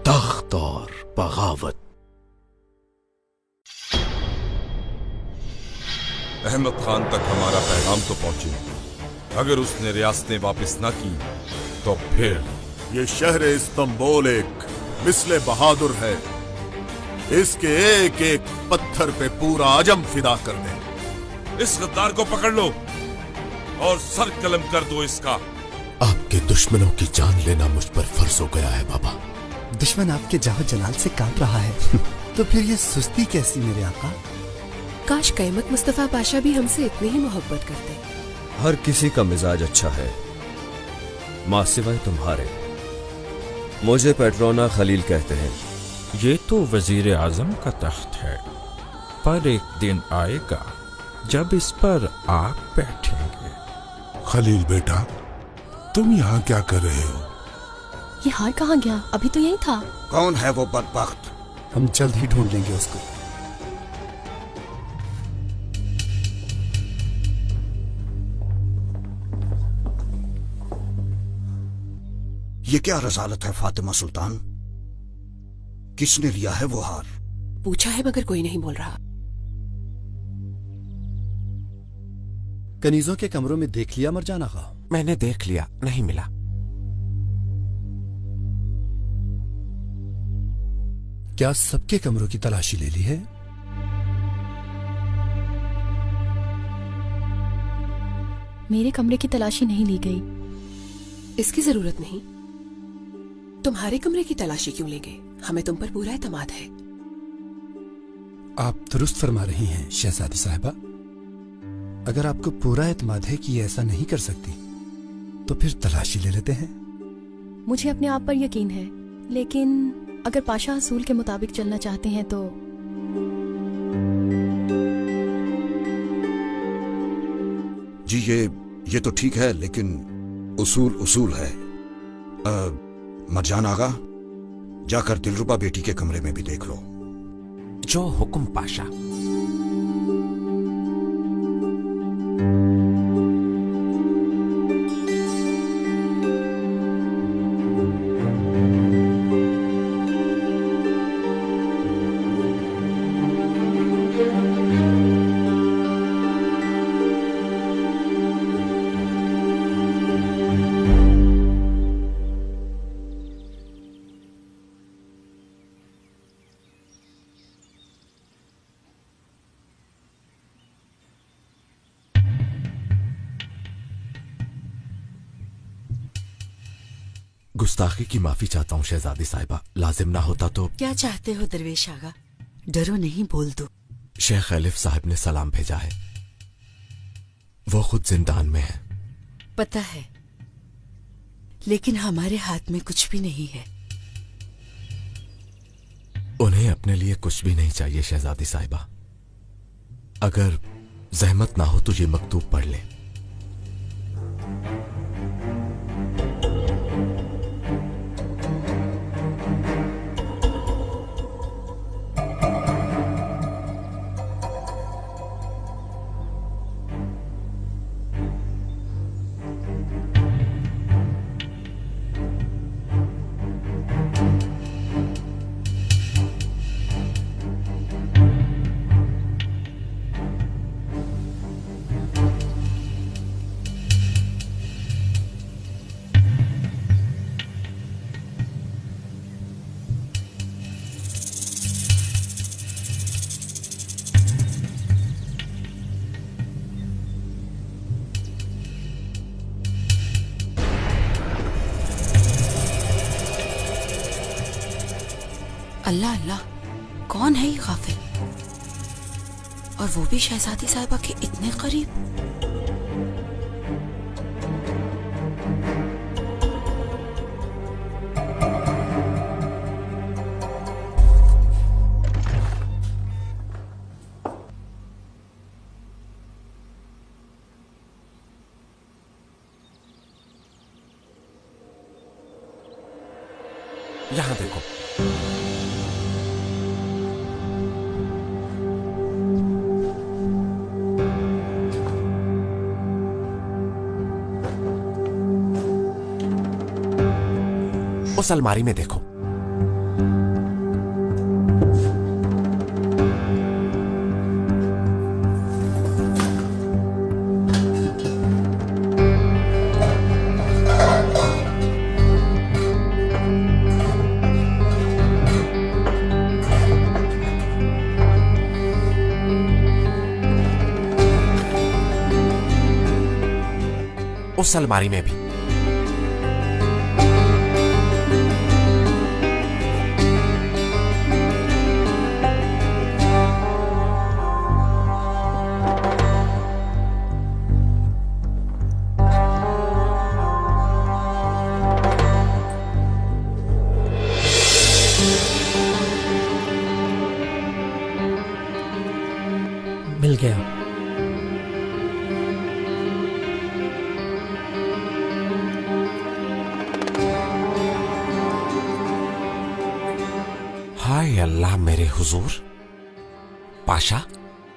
तख्त और बगावत। अहमद खान तक हमारा पैगाम तो पहुंचे। अगर उसने रियासतें वापस न की तो फिर ये शहर इस्तांबुल एक मिसले बहादुर है। इसके एक एक पत्थर पे पूरा आजम फिदा कर दे। इस गद्दार को पकड़ लो और सर कलम कर दो इसका। आपके दुश्मनों की जान लेना मुझ पर फर्ज हो गया है बाबा। दुश्मन आपके जाहो जलाल से कांप रहा है तो फिर ये सुस्ती कैसी मेरे आका? काश क़यामत मुस्तफा पाशा भी हमसे इतनी ही मोहब्बत करते। हर किसी का मिजाज अच्छा है मां सिवाय तुम्हारे। मुझे पेट्रोना खलील कहते हैं। ये तो वजीर आजम का तख्त है, पर एक दिन आएगा जब इस पर आप बैठेंगे। खलील बेटा, तुम यहाँ क्या कर रहे हो? ये हार कहाँ गया? अभी तो यही था। कौन है वो बदबख्त? हम जल्द ही ढूंढ लेंगे उसको। ये क्या रज़ालत है फातिमा सुल्तान? किसने लिया है वो हार? पूछा है मगर कोई नहीं बोल रहा। कनीजों के कमरों में देख लिया मरजान आगा? मैंने देख लिया, नहीं मिला। क्या सबके कमरों की तलाशी ले ली है? मेरे कमरे की तलाशी नहीं ली गई। इसकी जरूरत नहीं। तुम्हारे कमरे की तलाशी क्यों लेंगे? हमें तुम पर पूरा एतमाद है। आप दुरुस्त फरमा रही हैं शहजादी साहिबा। अगर आपको पूरा एतमाद है कि ये ऐसा नहीं कर सकती तो फिर तलाशी ले लेते हैं। मुझे अपने आप पर यकीन है, लेकिन अगर पाशा असूल के मुताबिक चलना चाहते हैं तो। जी ये तो ठीक है, लेकिन उसूल उसूल है। मरजान आगा, जाकर दिलरुबा बेटी के कमरे में भी देख लो। जो हुक्म पाशा। गुस्ताखी की माफी चाहता हूँ शहजादी साहिबा। लाजिम ना होता तो। क्या चाहते हो दरवेश आगा? डरो नहीं, बोल दो। शेख खलीफ साहब ने सलाम भेजा है। वो खुद जिंदान में है। पता है, लेकिन हमारे हाथ में कुछ भी नहीं है। उन्हें अपने लिए कुछ भी नहीं चाहिए शहजादी साहिबा। अगर जहमत ना हो तो ये मकतूब पढ़ ले। अल्लाह अल्लाह, कौन है ये गाफिल? और वो भी शहजादी साहिबा के इतने करीब। यहां देखो। उस अलमारी में देखो। उस अलमारी में भी। मिल गया। हाय अल्लाह मेरे हुजूर, पाशा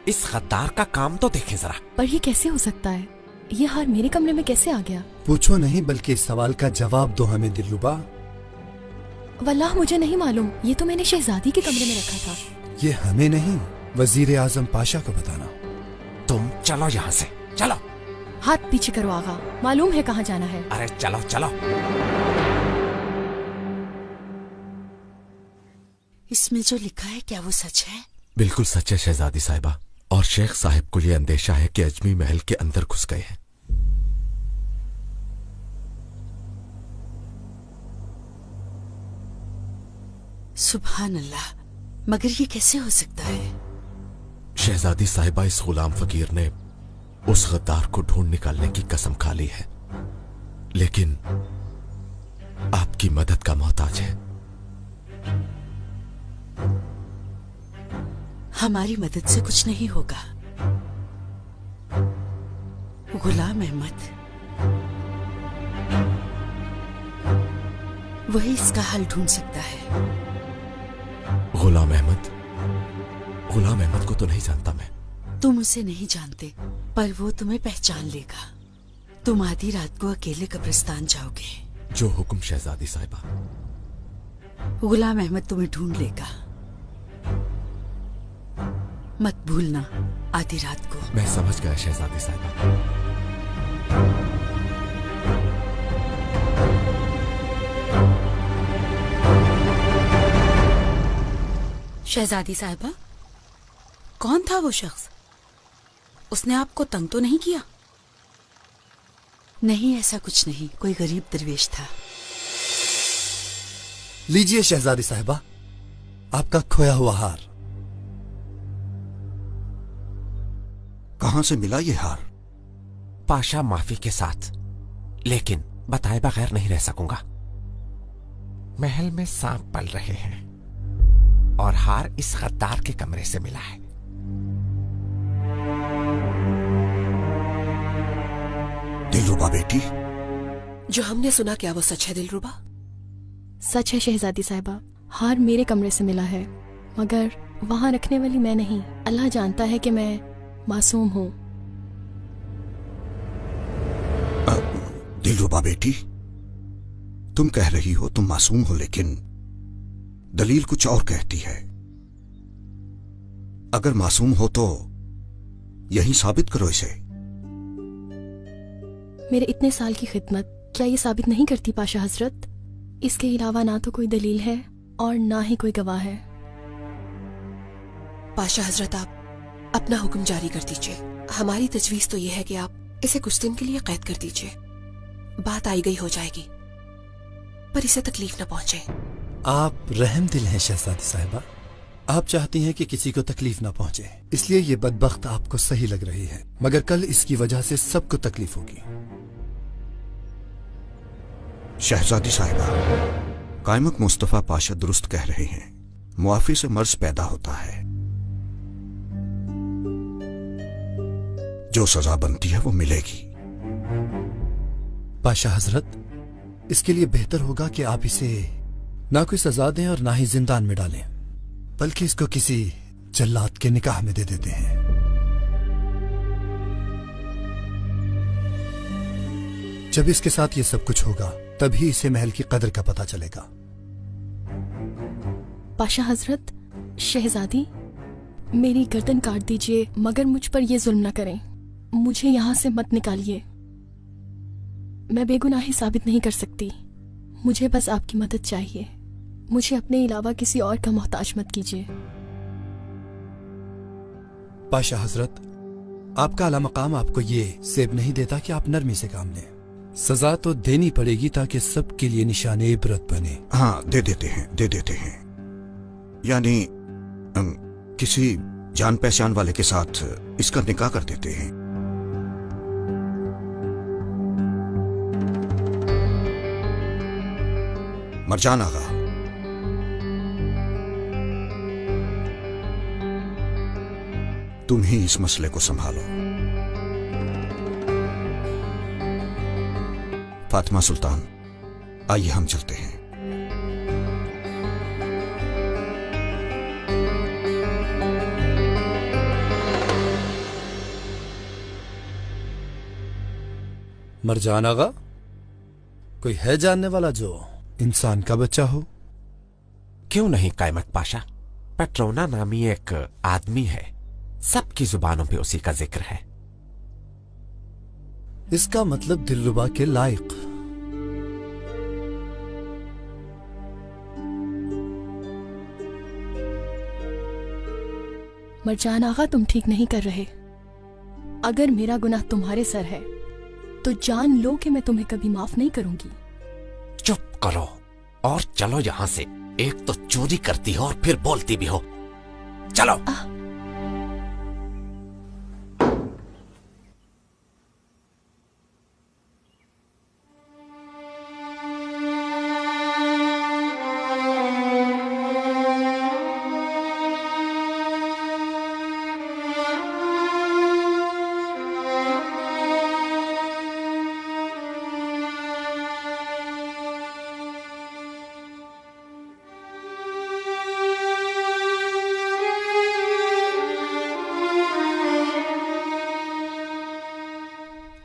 इस गद्दार का काम तो देखें जरा। पर ये कैसे हो सकता है? ये हार मेरे कमरे में कैसे आ गया? पूछो नहीं, बल्कि इस सवाल का जवाब दो हमें दिलरुबा। वल्लाह मुझे नहीं मालूम, ये तो मैंने शहजादी के कमरे में रखा था। ये हमें नहीं, वजीर आजम पाशा को बताना। तुम चलो यहाँ से, चलो। हाथ पीछे करो आगा, मालूम है कहाँ जाना है। अरे चलो चलो। इसमें जो लिखा है क्या वो सच है? बिल्कुल सच है शहजादी साहिबा, और शेख साहिब को यह अंदेशा है कि अजमी महल के अंदर घुस गए हैं। सुभान अल्लाह, मगर ये कैसे हो सकता है? शहजादी साहिबा, इस गुलाम फकीर ने उस गद्दार को ढूंढ निकालने की कसम खा ली है, लेकिन आपकी मदद का मोहताज है। हमारी मदद से कुछ नहीं होगा। गुलाम अहमद, वही इसका हल ढूंढ सकता है। गुलाम अहमद? गुलाम अहमद को तो नहीं जानता मैं। तुम उसे नहीं जानते, पर वो तुम्हें पहचान लेगा। तुम आधी रात को अकेले कब्रिस्तान जाओगे। जो हुक्म शहजादी साहिबा। गुलाम अहमद तुम्हें ढूंढ लेगा, मत भूलना आधी रात को। मैं समझ गया शहजादी साहिबा। शहजादी साहिबा, कौन था वो शख्स? उसने आपको तंग तो नहीं किया? नहीं, ऐसा कुछ नहीं, कोई गरीब दरवेश था। लीजिए शहजादी साहिबा, आपका खोया हुआ हार। कहां से मिला ये हार? पाशा माफी के साथ, लेकिन बताए बगैर नहीं रह सकूंगा। महल में सांप पल रहे हैं और हार इस गद्दार के कमरे से मिला है। दिलरुबा बेटी, जो हमने सुना क्या वो सच है दिलरुबा? सच है शहजादी साहिबा, हार मेरे कमरे से मिला है, मगर वहां रखने वाली मैं नहीं। अल्लाह जानता है कि मैं मासूम हूं। दिलरुबा बेटी, तुम कह रही हो तुम मासूम हो, लेकिन दलील कुछ और कहती है। अगर मासूम हो तो यही साबित करो इसे। मेरे इतने साल की खिदमत क्या ये साबित नहीं करती पाशा हजरत? इसके अलावा ना तो कोई दलील है और ना ही कोई गवाह है। पाशा हजरत, आप अपना हुक्म जारी कर दीजिए। हमारी तजवीज तो यह है कि आप इसे कुछ दिन के लिए कैद कर दीजिए। बात आई गई हो जाएगी, पर इसे तकलीफ न पहुंचे। आप रहम दिल हैं शहजादी साहिबा, आप चाहती हैं कि किसी को तकलीफ ना पहुंचे, इसलिए ये बदबख्त आपको सही लग रही है, मगर कल इसकी वजह से सबको तकलीफ होगी। शहजादी साहिबा, कायमक मुस्तफा पाशा दुरुस्त कह रहे हैं, मुआफी से मर्ज पैदा होता है। जो सजा बनती है वो मिलेगी। पाशा हजरत, इसके लिए बेहतर होगा कि आप इसे ना कोई सजा दें और ना ही जिंदान में डालें, बल्कि इसको किसी जल्लाद के निकाह में दे देते हैं। जब इसके साथ ये सब कुछ होगा तभी इसे महल की कदर का पता चलेगा। पाशा हजरत, शहजादी मेरी गर्दन काट दीजिए, मगर मुझ पर यह जुल्म न करें। मुझे यहां से मत निकालिए, मैं बेगुनाही साबित नहीं कर सकती। मुझे बस आपकी मदद चाहिए। मुझे अपने अलावा किसी और का मोहताज मत कीजिए। पाशा हजरत, आपका आला मकाम आपको ये सेब नहीं देता कि आप नरमी से काम लें। सजा तो देनी पड़ेगी ताकि सबके लिए निशान इबरत बने। हाँ, दे देते हैं। यानी किसी जान पहचान वाले के साथ इसका निकाह कर देते हैं। मरजान आगा, तुम ही इस मसले को संभालो। फातिमा सुल्तान, आइए हम चलते हैं। मरजान आगा, कोई है जानने वाला जो इंसान का बच्चा हो? क्यों नहीं कायमत पाशा, पेट्रोना नामी एक आदमी है, सबकी जुबानों पे उसी का जिक्र है। इसका मतलब दिलरुबा के लायक। मरजान आगा, तुम ठीक नहीं कर रहे। अगर मेरा गुनाह तुम्हारे सर है तो जान लो कि मैं तुम्हें कभी माफ नहीं करूंगी। चुप करो और चलो यहां से। एक तो चोरी करती हो और फिर बोलती भी हो। चलो।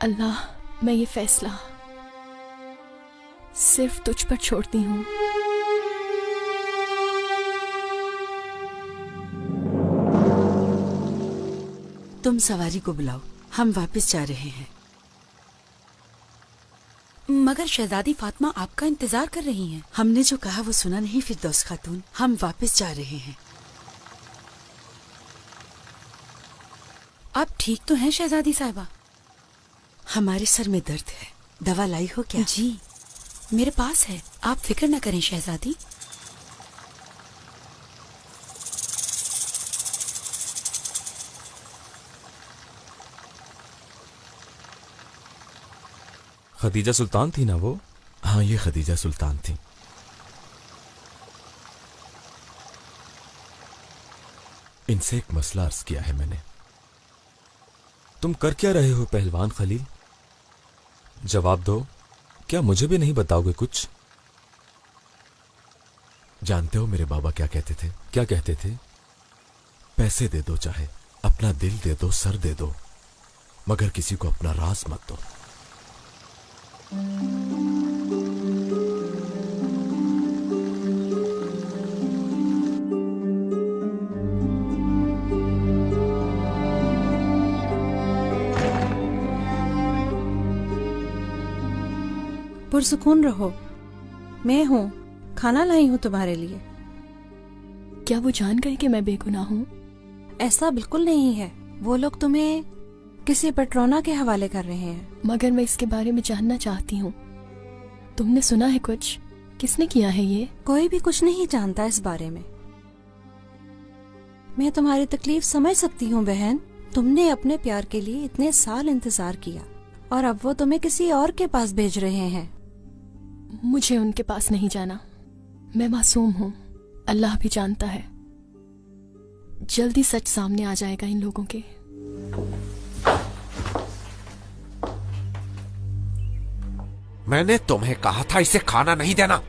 अल्लाह, मैं ये फैसला सिर्फ तुझ पर छोड़ती हूँ। तुम सवारी को बुलाओ, हम वापस जा रहे हैं। मगर शहजादी फातिमा आपका इंतजार कर रही हैं। हमने जो कहा वो सुना नहीं फिरदौस खातून, हम वापस जा रहे हैं। आप ठीक तो हैं शहजादी साहिबा? हमारे सर में दर्द है, दवा लाई हो क्या? जी मेरे पास है, आप फिक्र न करें शहजादी। खदीजा सुल्तान थी ना वो? हाँ, ये खदीजा सुल्तान थी। इनसे एक मसला अर्ज किया है मैंने। तुम कर क्या रहे हो पहलवान खलील? जवाब दो, क्या मुझे भी नहीं बताओगे कुछ? जानते हो मेरे बाबा क्या कहते थे? क्या कहते थे? पैसे दे दो, चाहे अपना दिल दे दो, सर दे दो, मगर किसी को अपना राज मत दो। पुरसुकून रहो, मैं हूँ, खाना लाई हूँ तुम्हारे लिए। क्या वो जान गए कि मैं बेगुनाह हूँ? ऐसा बिल्कुल नहीं है, वो लोग तुम्हें किसी पेट्रोना के हवाले कर रहे हैं। मगर मैं इसके बारे में जानना चाहती हूँ। तुमने सुना है कुछ? किसने किया है ये? कोई भी कुछ नहीं जानता इस बारे में। मैं तुम्हारी तकलीफ समझ सकती हूँ बहन, तुमने अपने प्यार के लिए इतने साल इंतजार किया और अब वो तुम्हें किसी और के पास भेज रहे हैं। मुझे उनके पास नहीं जाना, मैं मासूम हूँ, अल्लाह भी जानता है। जल्दी सच सामने आ जाएगा इन लोगों के। मैंने तुम्हें कहा था इसे खाना नहीं देना,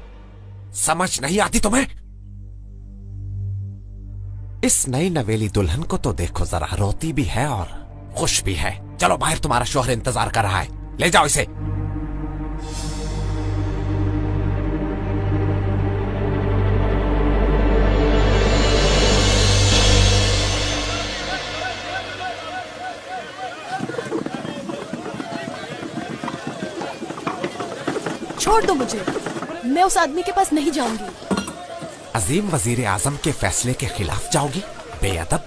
समझ नहीं आती तुम्हें? इस नई नवेली दुल्हन को तो देखो जरा, रोती भी है और खुश भी है। चलो बाहर, तुम्हारा शौहर इंतजार कर रहा है, ले जाओ इसे। छोड़ दो मुझे, मैं उस आदमी के पास नहीं जाऊंगी। अजीम वजीर आजम के फैसले के खिलाफ जाओगी? बेअदब।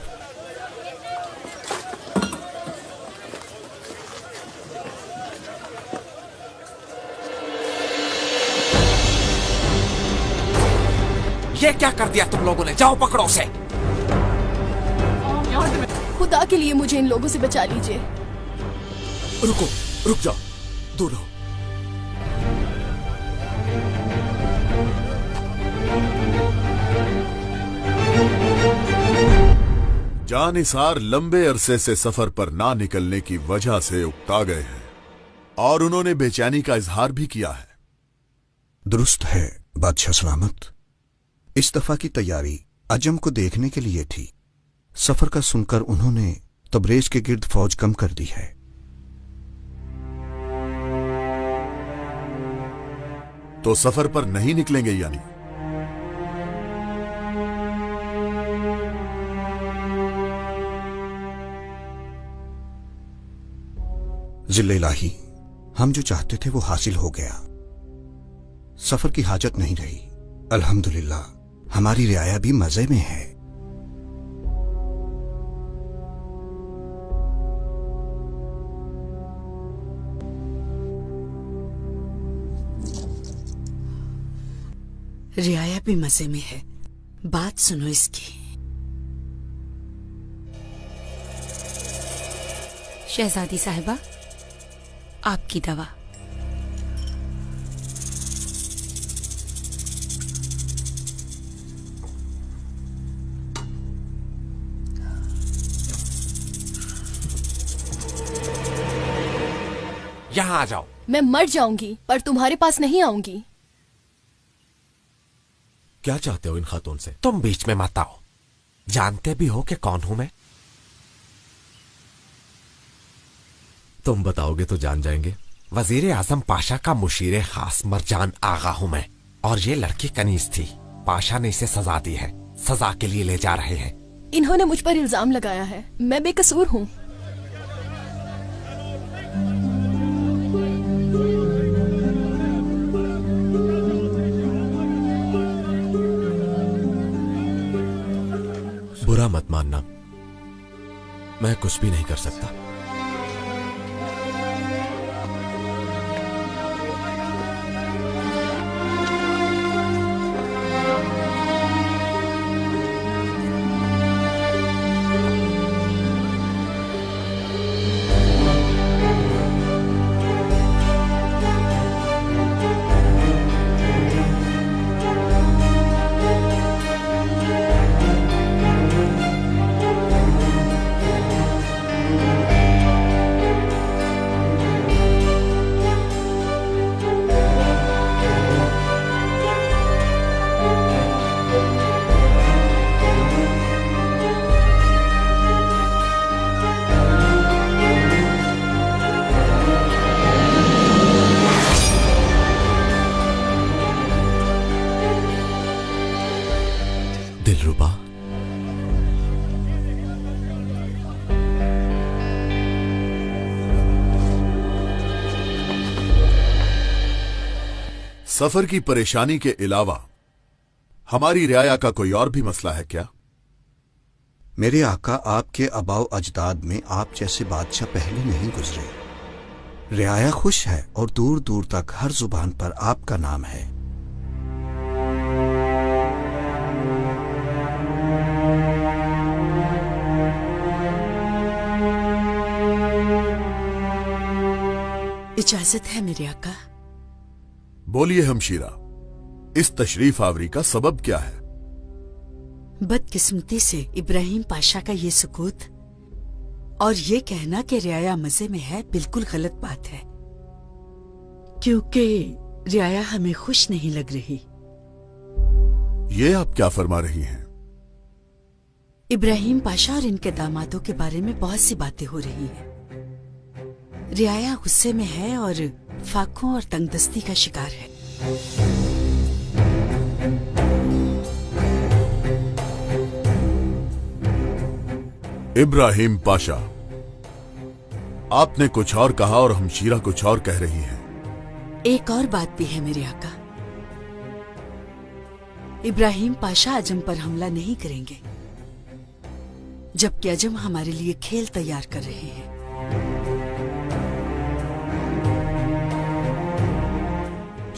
ये क्या कर दिया तुम लोगों ने? जाओ पकड़ो उसे। खुदा के लिए मुझे इन लोगों से बचा लीजिए। रुको, रुक जाओ, दूर रहो। जानिसार लंबे अरसे से सफर पर ना निकलने की वजह से उकता गए हैं और उन्होंने बेचैनी का इजहार भी किया है। दुरुस्त है बादशाह सलामत। इस दफा की तैयारी अजम को देखने के लिए थी। सफर का सुनकर उन्होंने तबरेज के गिर्द फौज कम कर दी है। तो सफर पर नहीं निकलेंगे यानी? जिल्ले इलाही, हम जो चाहते थे वो हासिल हो गया। सफर की हाजत नहीं रही। अल्हम्दुलिल्लाह हमारी रियाया भी मजे में है। रियाया भी मजे में है। बात सुनो इसकी। शहजादी साहिबा, आपकी दवा। यहाँ आ जाओ। मैं मर जाऊंगी पर तुम्हारे पास नहीं आऊंगी। क्या चाहते हो इन खातून से? तुम बीच में मत आओ। जानते भी हो कि कौन हूं मैं? तुम बताओगे तो जान जाएंगे। वजीर आजम पाशा का मुशीरे खास मरजान आगा हूं मैं। और ये लड़की कनीज थी। पाशा ने इसे सजा दी है। सजा के लिए ले जा रहे हैं। इन्होंने मुझ पर इल्जाम लगाया है। मैं बेकसूर हूँ। बुरा मत मानना, मैं कुछ भी नहीं कर सकता। दिलरुबा, सफर की परेशानी के अलावा हमारी रियाया का कोई और भी मसला है क्या? मेरे आका, आपके अबाव अजदाद में आप जैसे बादशाह पहले नहीं गुजरे। रियाया खुश है और दूर दूर तक हर जुबान पर आपका नाम है। इजाजत है मेरे आका। बोलिए हमशीरा, इस तशरीफ आवरी का सबब क्या है? बदकिस्मती से इब्राहिम पाशा का ये सुकूत और ये कहना कि रियाया मजे में है बिल्कुल गलत बात है, क्योंकि रियाया हमें खुश नहीं लग रही। ये आप क्या फरमा रही हैं? इब्राहिम पाशा और इनके दामादों के बारे में बहुत सी बातें हो रही हैं। रियाया गुस्से में है और फाकों और तंगदस्ती का शिकार है। इब्राहिम पाशा, आपने कुछ और कहा और हमशीरा कुछ और कह रही हैं। एक और बात भी है मेरे आका। इब्राहिम पाशा अजम पर हमला नहीं करेंगे, जबकि अजम हमारे लिए खेल तैयार कर रहे हैं।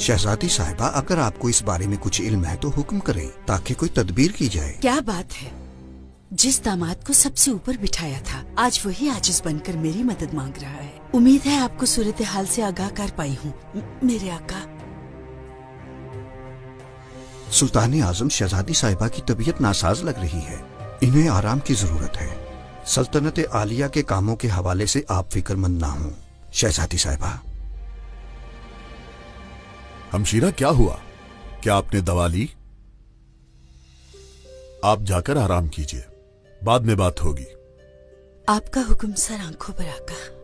शहजादी साहिबा, अगर आपको इस बारे में कुछ इल्म है तो हुक्म करें ताकि कोई तदबीर की जाए। क्या बात है, जिस दामाद को सबसे ऊपर बिठाया था आज वही आजिज बनकर मेरी मदद मांग रहा है। उम्मीद है आपको सूरत हाल से आगाह कर पाई हूँ मेरे आका। सुल्तान आजम, शहजादी साहिबा की तबीयत नासाज लग रही है, इन्हें आराम की जरूरत है। सल्तनत आलिया के कामों के हवाले से आप फिक्रमंद ना हो। शहजादी साहिबा। हमशीरा, क्या हुआ? क्या आपने दवा ली? आप जाकर आराम कीजिए, बाद में बात होगी। आपका हुक्म सर, आंखों पर आका।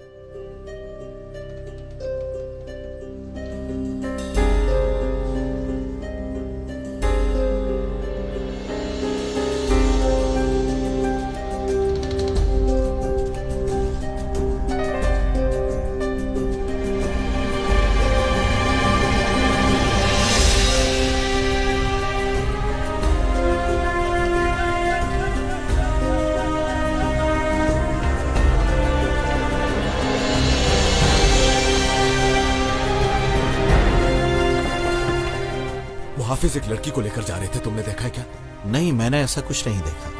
हाफिज एक लड़की को लेकर जा रहे थे, तुमने देखा है क्या? नहीं, मैंने ऐसा कुछ नहीं देखा।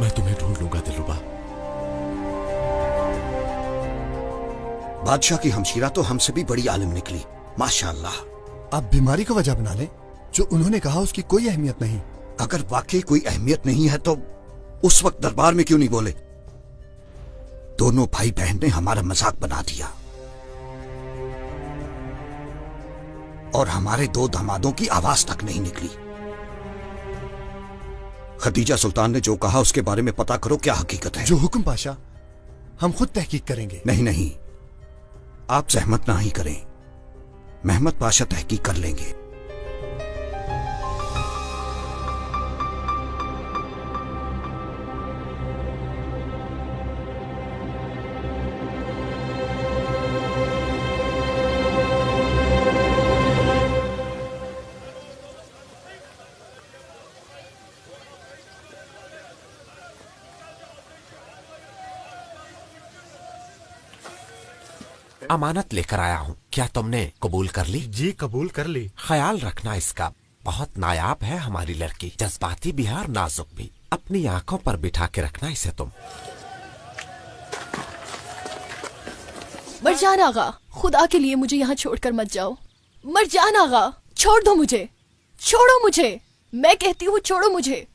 मैं तुम्हें ढूंढ लूंगा दिलरुबा। बादशाह की हमशीरा तो हमसे भी बड़ी आलिम निकली, माशाअल्लाह। आप बीमारी को वजह बना लें, जो उन्होंने कहा उसकी कोई अहमियत नहीं। अगर वाकई कोई अहमियत नहीं है तो उस वक्त दरबार में क्यों नहीं बोले? दोनों भाई बहन ने हमारा मजाक बना दिया और हमारे दो दामादों की आवाज तक नहीं निकली। खदीजा सुल्तान ने जो कहा उसके बारे में पता करो, क्या हकीकत है? जो हुक्म पाशा, हम खुद तहकीक करेंगे। नहीं नहीं, आप जहमत ना ही करें, महमद पाशा तहकीक कर लेंगे। अमानत लेकर आया हूँ, क्या तुमने कबूल कर ली? जी कबूल कर ली। ख्याल रखना इसका, बहुत नायाब है हमारी लड़की, जज्बाती भी है और नाजुक भी। अपनी आंखों पर बिठा के रखना इसे तुम। मरजान आगा, खुदा के लिए मुझे यहाँ छोड़कर मत जाओ। मरजान आगा, छोड़ दो मुझे, छोड़ो मुझे, मैं कहती हूँ छोड़ो मुझे।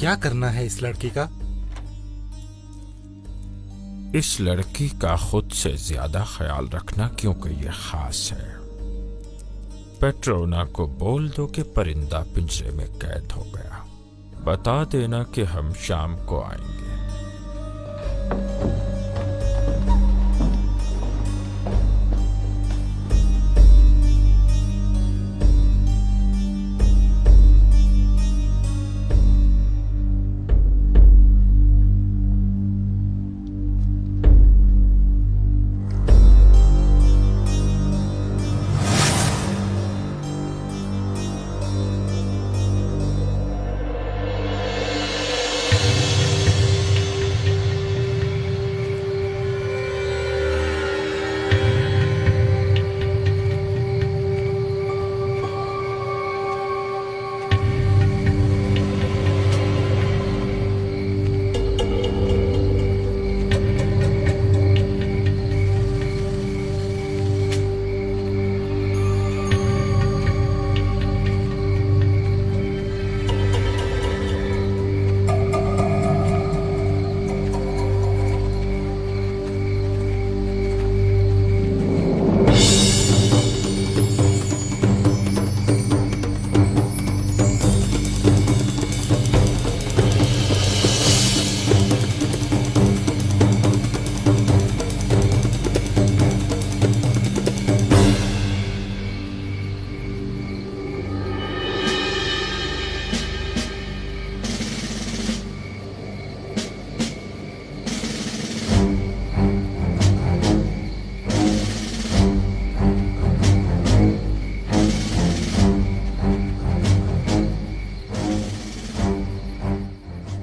क्या करना है इस लड़की का? इस लड़की का खुद से ज्यादा ख्याल रखना, क्योंकि ये खास है। पेट्रोना को बोल दो कि परिंदा पिंजरे में कैद हो गया। बता देना कि हम शाम को आएंगे।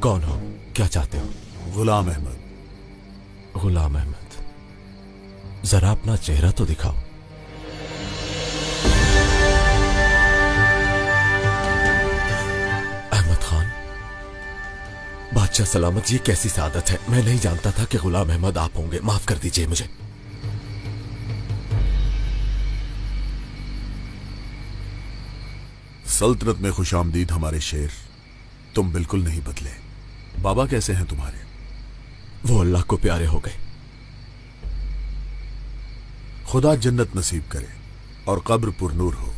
कौन हो? क्या चाहते हो? गुलाम अहमद। गुलाम अहमद, जरा अपना चेहरा तो दिखाओ। अहमद खान, बादशाह सलामत, ये कैसी सादत है? मैं नहीं जानता था कि गुलाम अहमद आप होंगे। माफ कर दीजिए मुझे। सल्तनत में खुशामदीद हमारे शेर। तुम बिल्कुल नहीं बदले। बाबा कैसे हैं तुम्हारे? वो अल्लाह को प्यारे हो गए। खुदा जन्नत नसीब करे और कब्र पुरनूर हो।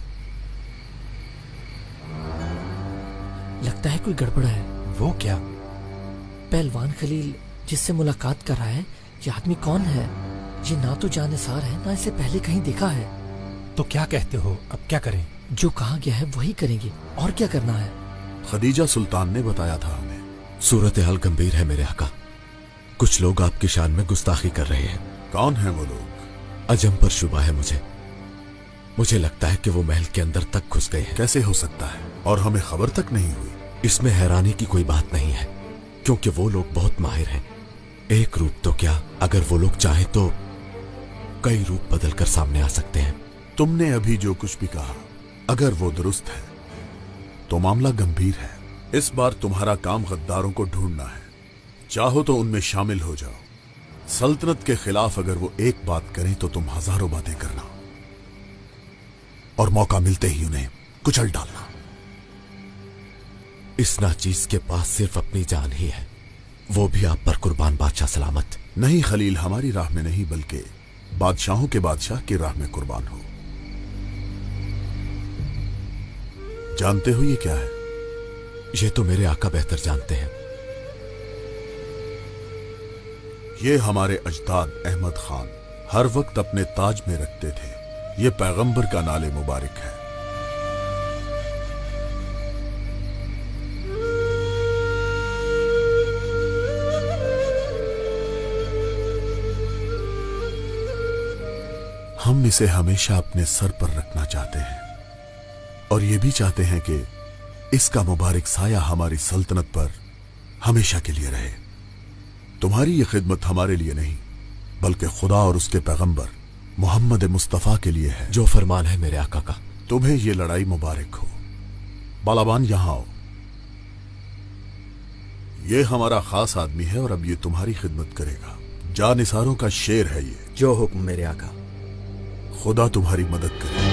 लगता है कोई गड़बड़ है। वो क्या? पहलवान खलील जिससे मुलाकात कर रहा है, ये आदमी कौन है? ये ना तो जानिसार है, ना इसे पहले कहीं देखा है। तो क्या कहते हो, अब क्या करें? जो कहा गया है वही करेंगे, और क्या करना है? खदीजा सुल्तान ने बताया था हमें। सूरत हाल गंभीर है मेरे आका। कुछ लोग आपकी शान में गुस्ताखी कर रहे हैं। कौन है वो लोग? अजम पर शुबा है मुझे लगता है कि वो महल के अंदर तक घुस गए हैं। कैसे हो सकता है? और हमें खबर तक नहीं हुई। इसमें हैरानी की कोई बात नहीं है, क्योंकि वो लोग बहुत माहिर हैं। एक रूप तो क्या, अगर वो लोग चाहें तो कई रूप बदलकर सामने आ सकते हैं। तुमने अभी जो कुछ भी कहा, अगर वो दुरुस्त है तो मामला गंभीर है। इस बार तुम्हारा काम गद्दारों को ढूंढना है। चाहो तो उनमें शामिल हो जाओ। सल्तनत के खिलाफ अगर वो एक बात करें तो तुम हजारों बातें करना और मौका मिलते ही उन्हें कुचल डालना। इस नाचीज के पास सिर्फ अपनी जान ही है, वो भी आप पर कुर्बान बादशाह सलामत। नहीं खलील, हमारी राह में नहीं बल्कि बादशाहों के बादशाह की राह में कुर्बान हो। जानते हो ये क्या है? ये तो मेरे आका बेहतर जानते हैं। ये हमारे अजदाद अहमद खान हर वक्त अपने ताज में रखते थे। ये पैगंबर का नाले मुबारक है। हम इसे हमेशा अपने सर पर रखना चाहते हैं और ये भी चाहते हैं कि इसका मुबारक साया हमारी सल्तनत पर हमेशा के लिए रहे। तुम्हारी ये खिदमत हमारे लिए नहीं बल्कि खुदा और उसके पैगंबर मोहम्मद मुस्तफा के लिए है। जो फरमान है मेरे आका का। तुम्हें ये लड़ाई मुबारक हो। बालाबान यहां आओ। ये हमारा खास आदमी है और अब ये तुम्हारी खिदमत करेगा। जानिसारों का शेर है ये। जो हुक्म मेरे आका। खुदा तुम्हारी मदद करे।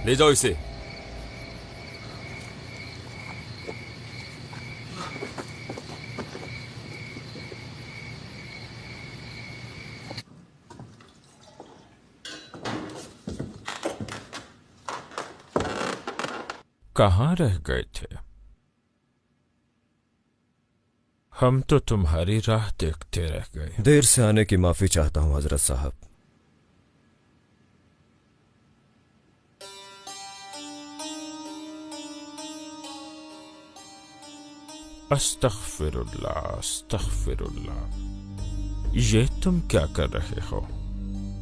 ले जाओ इसे। कहाँ रह गए थे? हम तो तुम्हारी राह देखते रह गए। देर से आने की माफी चाहता हूं हजरत साहब। अस्तग़फिरुल्लाह, अस्तग़फिरुल्लाह। ये तुम क्या कर रहे हो?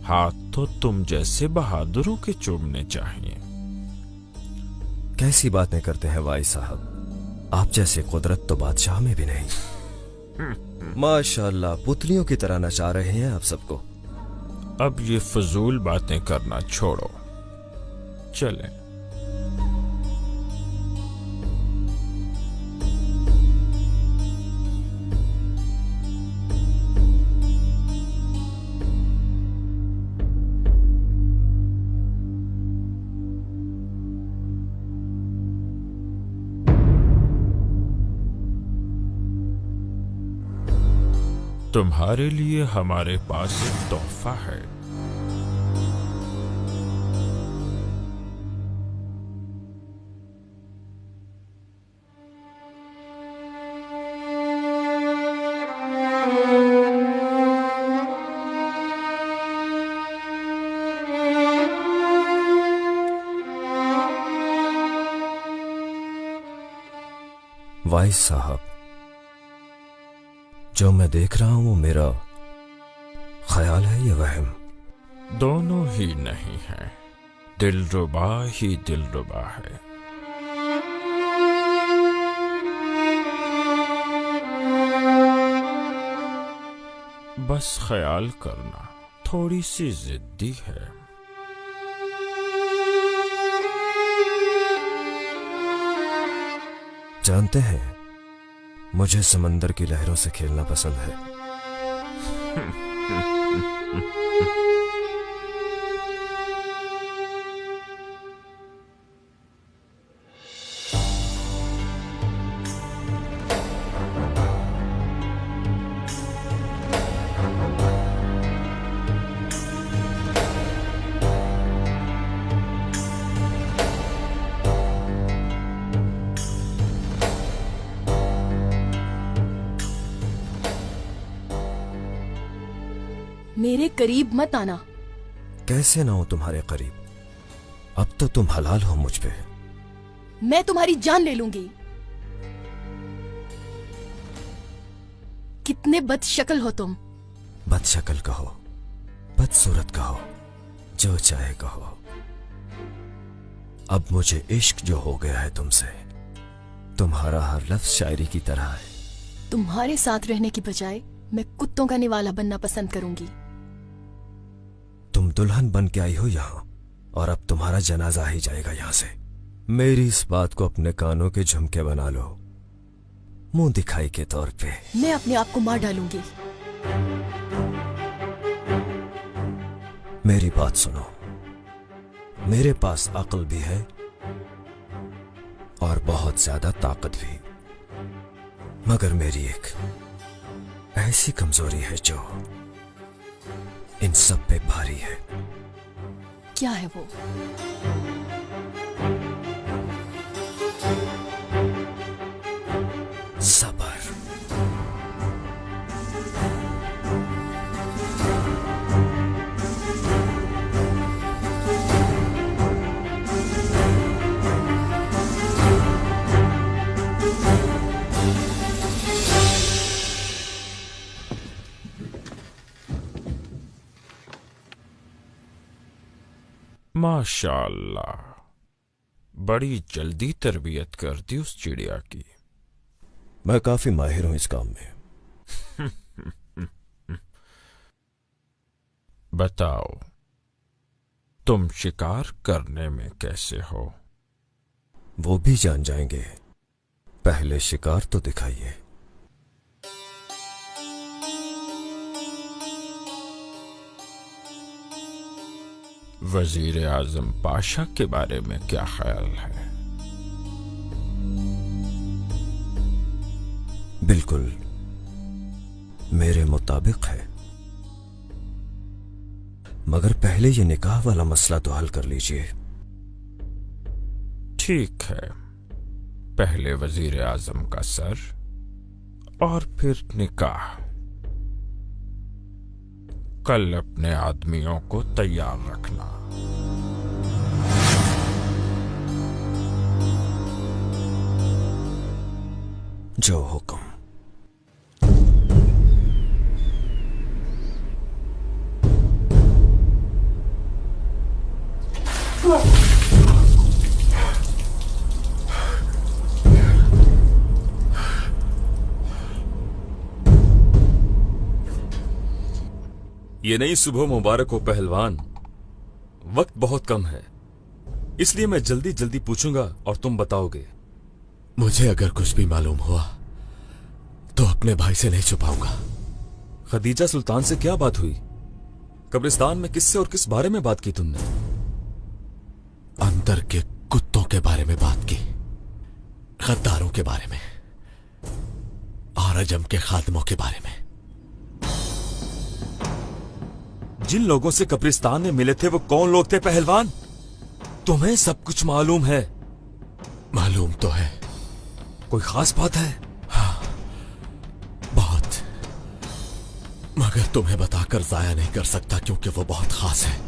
हाथ तो तुम जैसे बहादुरों के चूमने चाहिए। कैसी बातें करते हैं वाई साहब, आप जैसे कुदरत तो बादशाह में भी नहीं। माशाअल्लाह, पुतलियों की तरह नचा रहे हैं आप सबको। अब ये फजूल बातें करना छोड़ो, चलें। तुम्हारे लिए हमारे पास एक तोहफा है। वाइस साहब, जो मैं देख रहा हूं वो मेरा ख्याल है या वहम? दोनों ही नहीं है, दिलरुबा ही दिलरुबा है। बस ख्याल करना, थोड़ी सी जिद्दी है। जानते हैं, मुझे समंदर की लहरों से खेलना पसंद है। मेरे करीब मत आना। कैसे ना हो तुम्हारे करीब? अब तो तुम हलाल हो मुझ पे। मैं तुम्हारी जान ले लूंगी। कितने बदशक्ल हो तुम। बदशक्ल कहो, बदसूरत कहो, जो चाहे कहो। अब मुझे इश्क जो हो गया है तुमसे, तुम्हारा हर लफ्ज शायरी की तरह है। तुम्हारे साथ रहने की बजाय मैं कुत्तों का निवाला बनना पसंद करूंगी। तुम दुल्हन बन के आई हो यहां, और अब तुम्हारा जनाजा ही जाएगा यहां से। मेरी इस बात को अपने कानों के झुमके बना लो, मुंह दिखाई के तौर पे। मैं अपने आप को मार डालूंगी। मेरी बात सुनो, मेरे पास अक्ल भी है और बहुत ज्यादा ताकत भी, मगर मेरी एक ऐसी कमजोरी है जो इन सब पे भारी है। क्या है वो? सब्र। माशाअल्लाह, बड़ी जल्दी तरबियत कर दी उस चिड़िया की। मैं काफी माहिर हूं इस काम में। बताओ, तुम शिकार करने में कैसे हो? वो भी जान जाएंगे, पहले शिकार तो दिखाइए। वजीर आजम पाशा के बारे में क्या ख्याल है? बिल्कुल मेरे मुताबिक है, मगर पहले ये निकाह वाला मसला तो हल कर लीजिए। ठीक है, पहले वजीर आजम का सर और फिर निकाह। कल अपने आदमियों को तैयार रखना। जो हुक्म। ये नई सुबह मुबारक हो पहलवान। वक्त बहुत कम है, इसलिए मैं जल्दी जल्दी पूछूंगा और तुम बताओगे। मुझे अगर कुछ भी मालूम हुआ तो अपने भाई से नहीं छुपाऊंगा। खदीजा सुल्तान से क्या बात हुई? कब्रिस्तान में किससे और किस बारे में बात की तुमने? अंदर के कुत्तों के बारे में बात की, गद्दारों के बारे में और अजम के खादमों के बारे में। जिन लोगों से कब्रिस्तान में मिले थे वो कौन लोग थे पहलवान? तुम्हें सब कुछ मालूम है? मालूम तो है। कोई खास बात है? हाँ, बहुत, मगर तुम्हें बताकर जाया नहीं कर सकता क्योंकि वो बहुत खास है।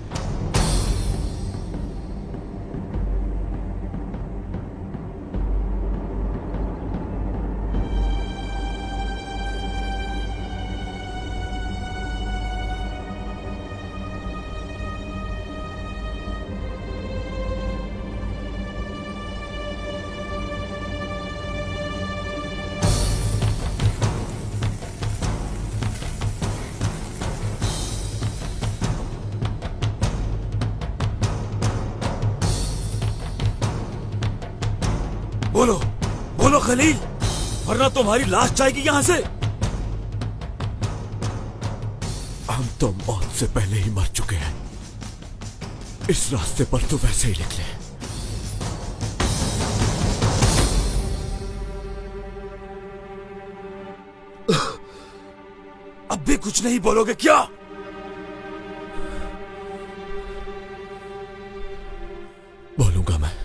बोलो बोलो खलील, वरना तुम्हारी लाश जाएगी यहां से। हम तो मौत से पहले ही मर चुके हैं। इस रास्ते पर तो वैसे ही निकले। अब भी कुछ नहीं बोलोगे क्या? बोलूंगा, मैं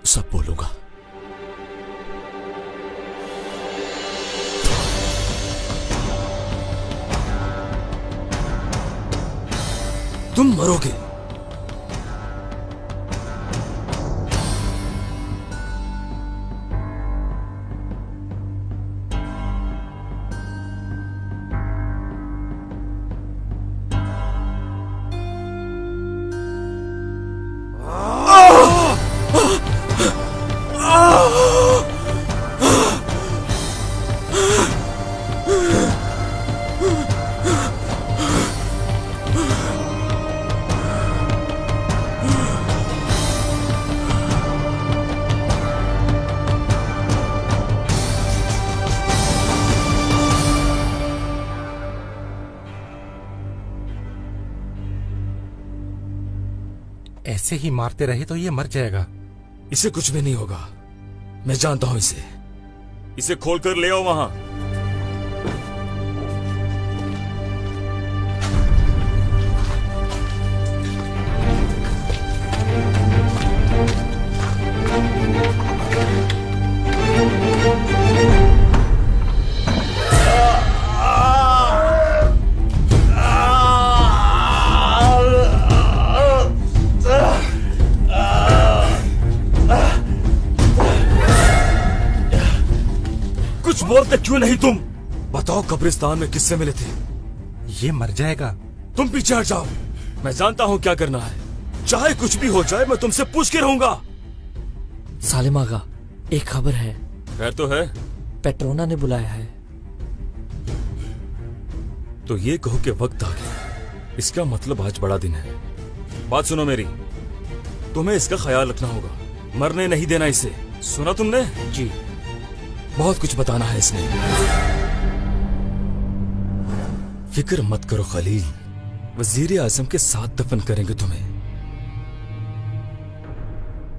सब बोलूंगा। तुम मरोगे। ऐसे ही मारते रहे तो ये मर जाएगा। इसे कुछ भी नहीं होगा, मैं जानता हूं इसे। इसे खोलकर ले आओ वहां। बोलते क्यों नहीं तुम? बताओ कब्रिस्तान में किससे मिले थे? ये मर जाएगा। तुम पीछे हट जाओ, मैं जानता हूं क्या करना है। चाहे कुछ भी हो जाए मैं तुमसे पूछ के रहूंगा। सालिम आगा, एक खबर है। खैर तो है? पेट्रोना ने बुलाया है। तो ये कहो कि वक्त आ गया। इसका मतलब आज बड़ा दिन है। बात सुनो मेरी, तुम्हें इसका ख्याल रखना होगा, मरने नहीं देना इसे। सुना तुमने? जी। बहुत कुछ बताना है इसने। फिक्र मत करो खलील, वजीर आजम के साथ दफन करेंगे तुम्हें।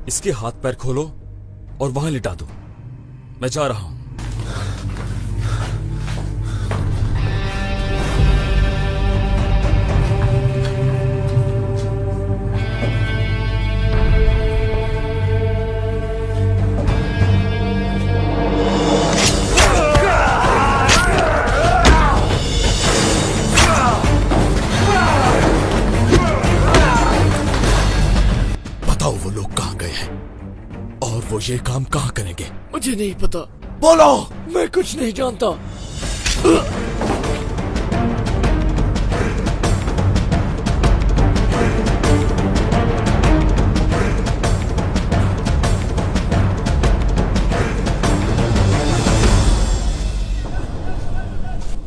इसके हाथ पैर खोलो और वहां लिटा दो। मैं जा रहा हूं। वो ये काम कहाँ करेंगे? मुझे नहीं पता। बोलो। मैं कुछ नहीं जानता।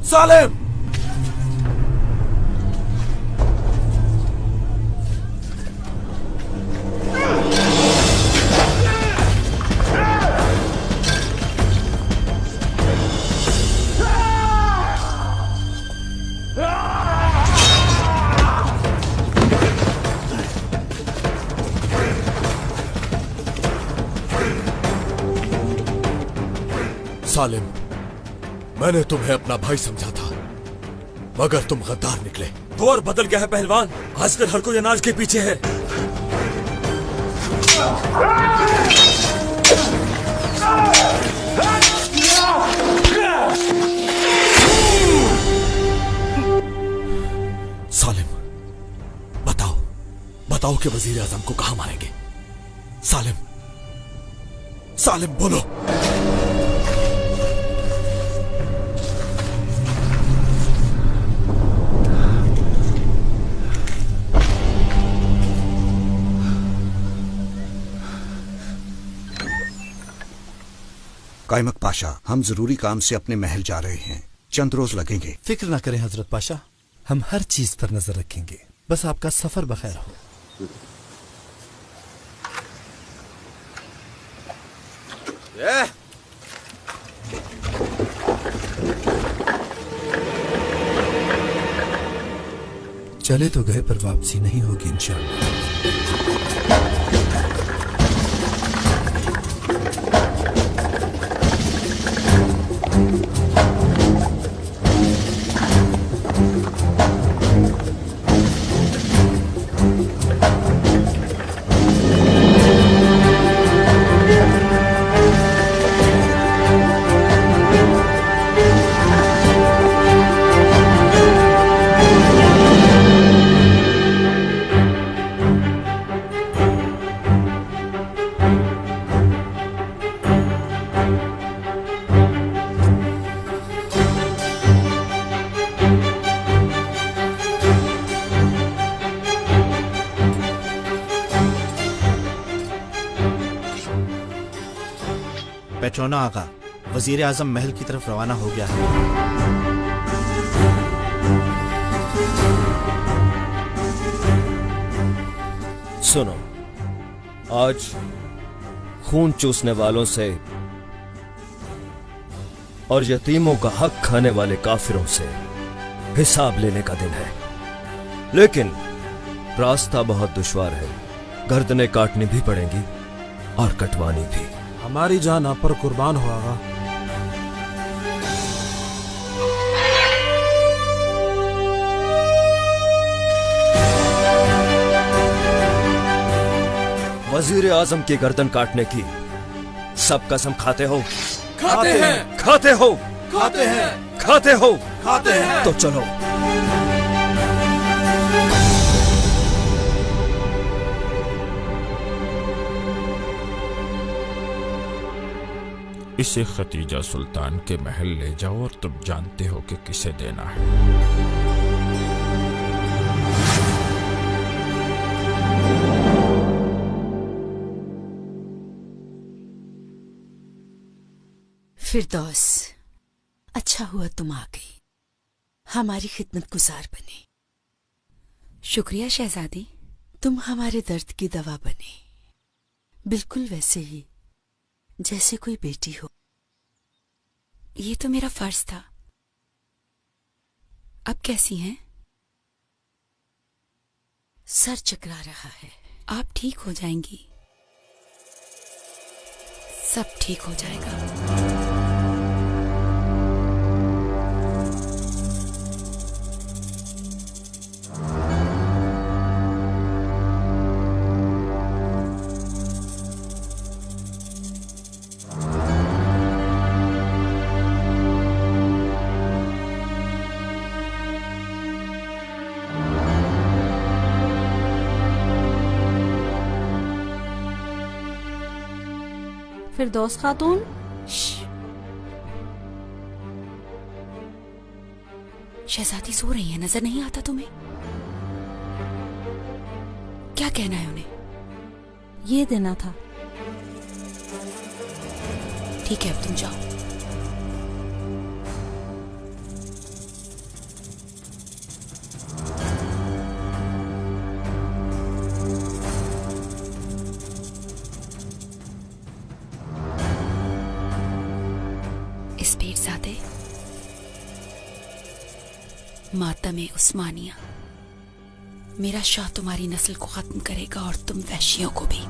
सालिम! सालिम, मैंने तुम्हें अपना भाई समझा था, मगर तुम गद्दार निकले। दौर बदल गया है पहलवान, आजकल हर कोई अनाज के पीछे है। सालिम, बताओ कि वजीर आजम को कहां मारेंगे? सालिम, सालिम बोलो। कायमक पाशा, हम जरूरी काम से अपने महल जा रहे हैं, चंद रोज लगेंगे। फिक्र ना करें हजरत पाशा, हम हर चीज पर नजर रखेंगे, बस आपका सफर बखैर हो। चले तो गए पर वापसी नहीं होगी इंशाअल्लाह। पेट्रोना आका, वजीर आजम महल की तरफ रवाना हो गया है। सुनो, आज खून चूसने वालों से और यतीमों का हक खाने वाले काफिरों से हिसाब लेने का दिन है, लेकिन रास्ता बहुत दुश्वार है। गर्दनें काटनी भी पड़ेंगी और कटवानी भी। हमारी जान आप पर कुर्बान होगा। वजीर आजम की गर्दन काटने की सब कसम खाते हो? खाते हैं। खाते हो? खाते हैं। खाते हो? खाते हैं। तो चलो। इसे खतीजा सुल्तान के महल ले जाओ और तुम जानते हो कि किसे देना है। फिरदौस, अच्छा हुआ तुम आ गई, हमारी खिदमत गुजार बनी। शुक्रिया शहजादी। तुम हमारे दर्द की दवा बनी, बिल्कुल वैसे ही जैसे कोई बेटी हो। ये तो मेरा फर्ज था। अब कैसी हैं? सर चकरा रहा है। आप ठीक हो जाएंगी, सब ठीक हो जाएगा। फिरदौस खातून, शहजादी सो रही है, नजर नहीं आता तुम्हें? क्या कहना है उन्हें? ये देना था। ठीक है, अब तुम जाओ। इस पीरज़ादे, मातमे उस्मानिया, मेरा शाह तुम्हारी नस्ल को खत्म करेगा और तुम वैश्यों को भी।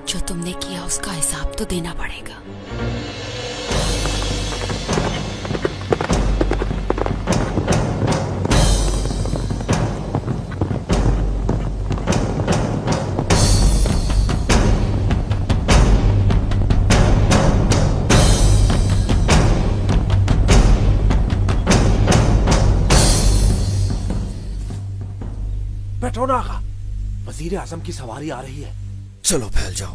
जो तुमने किया उसका हिसाब तो देना पड़ेगा। पेट्रोना आका, वजीर आजम की सवारी आ रही है। चलो फैल जाओ।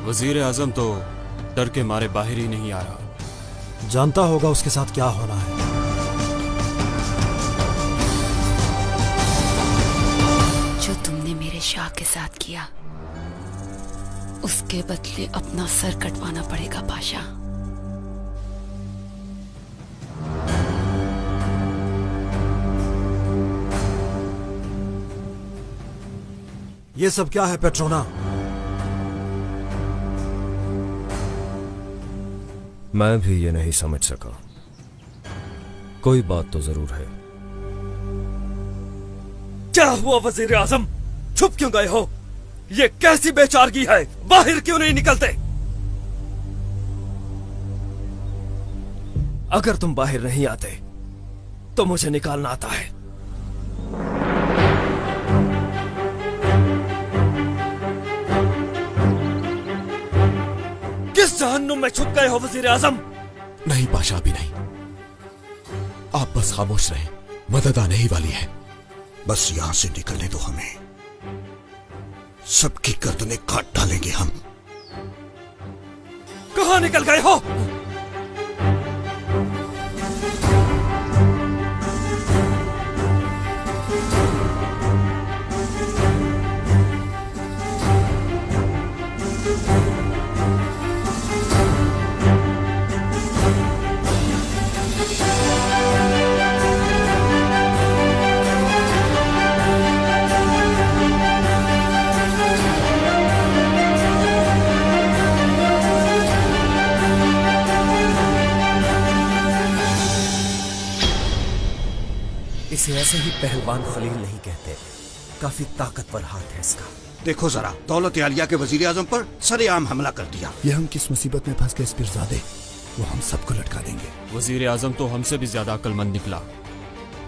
वजीर आजम तो डर के मारे बाहर ही नहीं आ रहा। जानता होगा उसके साथ क्या होना है। जो तुमने मेरे शाह के साथ किया उसके बदले अपना सर कटवाना पड़ेगा पाशा। ये सब क्या है पेट्रोना? मैं भी ये नहीं समझ सका। कोई बात तो जरूर है। क्या हुआ वजीर आजम? छुप क्यों गए हो? ये कैसी बेचारगी है? बाहर क्यों नहीं निकलते? अगर तुम बाहर नहीं आते तो मुझे निकालना आता है। किस जहन्नुम में छुप गए हो वजीर आजम? नहीं पाशा, अभी नहीं। आप बस खामोश रहें, मदद आने ही वाली है। बस यहां से निकलने दो हमें, सबकी गर्दनें काट डालेंगे हम। कहां निकल गए हो? इसे ऐसे ही पहलवान खलील नहीं कहते, काफी ताकतवर हाथ है इसका। देखो जरा, दौलत आलिया के वजीर आजम पर सरेआम हमला कर दिया। ये हम किस मुसीबत में फंस गए इस पीरजादे, वो हम सबको लटका देंगे। वजीर आजम तो हमसे भी ज्यादा अक्लमंद निकला।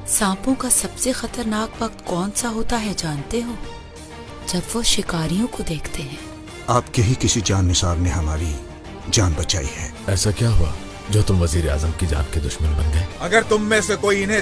सांपों का सबसे खतरनाक वक्त कौन सा होता है जानते हो? जब वो शिकारियों को देखते हैं। आपके ही किसी जान निसार ने हमारी जान बचाई है। ऐसा क्या हुआ जो तुम वजीर आजम की जान के दुश्मन बन गए? अगर तुम में से कोई इन्हें